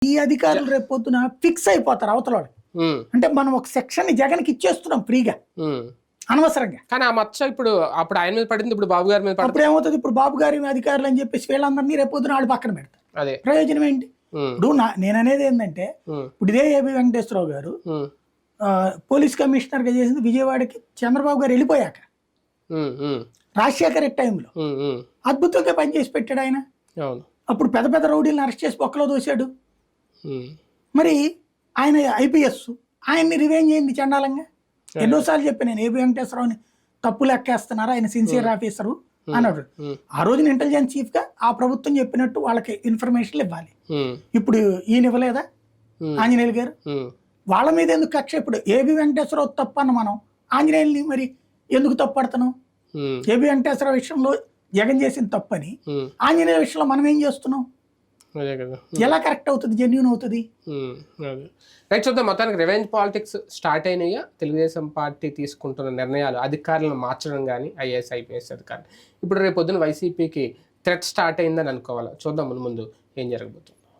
ఈ అధికారులు రేపు పొద్దున ఫిక్స్ అయిపోతారు అవతల వాళ్ళకి. అంటే మనం ఒక సెక్షన్ ని జగన్కి ఇచ్చేస్తున్నాం ఫ్రీగా అనవసరంగా. కానీ ఆ మచ్చ ఇప్పుడు అప్పుడు ఆయన మీద పడింది, ఇప్పుడు బాబు గారి మీద పడింది. అప్పుడు ఏమవుతుంది, ఇప్పుడు బాబు గారి అధికారులు అని చెప్పేసి వీళ్ళందరినీ రేపు పొద్దున వాళ్ళు పక్కన పెడతారు. అదే ప్రయోజనం ఏంటి? ఇప్పుడు నేను అనేది ఏంటంటే, ఇప్పుడు ఇదే ఏబి వెంకటేశ్వరరావు గారు పోలీస్ కమిషనర్ గా చేసింది విజయవాడకి చంద్రబాబు గారు వెళ్ళిపోయాక, రాజశేఖర్ టైంలో అద్భుతంగా పనిచేసి పెట్టాడు ఆయన. అప్పుడు పెద్ద పెద్ద రౌడీలను అరెస్ట్ చేసి బొక్కలో దోశాడు. మరి ఆయన ఐపీఎస్, ఆయన్ని రివెంజ్ అయింది చండాలంగా. ఎన్నోసార్లు చెప్పాను నేను, ఏబి వెంకటేశ్వరరావుని తప్పు లెక్కేస్తున్నారు, ఆయన సిన్సియర్ ఆఫీసరు అన్నాడు. ఆ రోజున ఇంటెలిజెన్స్ చీఫ్ గా ఆ ప్రభుత్వం చెప్పినట్టు వాళ్ళకి ఇన్ఫర్మేషన్లు ఇవ్వాలి. ఇప్పుడు ఈయన ఇవ్వలేదా ఆంజనేయులు గారు? వాళ్ళ మీద ఎందుకు కక్ష? ఇప్పుడు ఏబి వెంకటేశ్వరరావు తప్పు అన్న మనం ఆంజనేయుల్ని మరి ఎందుకు తప్పు పడుతున్నాం? ఏబి వెంకటేశ్వరరావు విషయంలో జగన్ చేసిన తప్పని ఆంజనేయుల విషయంలో మనం ఏం చేస్తున్నాం? ఎలా కరెక్ట్ అవుతుంది, జెన్యూన్ అవుతుంది? రైట్, చూద్దాం. మొత్తానికి రివెంజ్ పాలిటిక్స్ స్టార్ట్ అయినాయా? తెలుగుదేశం పార్టీ తీసుకుంటున్న నిర్ణయాలు, అధికారులను మార్చడం కానీ, ఐఏఎస్ ఐపీఎస్ అధికారులు, ఇప్పుడు రేపు పొద్దున వైసీపీకి థ్రెట్ స్టార్ట్ అయిందని అనుకోవాలి. చూద్దాం ముందు ఏం జరగబోతుంది.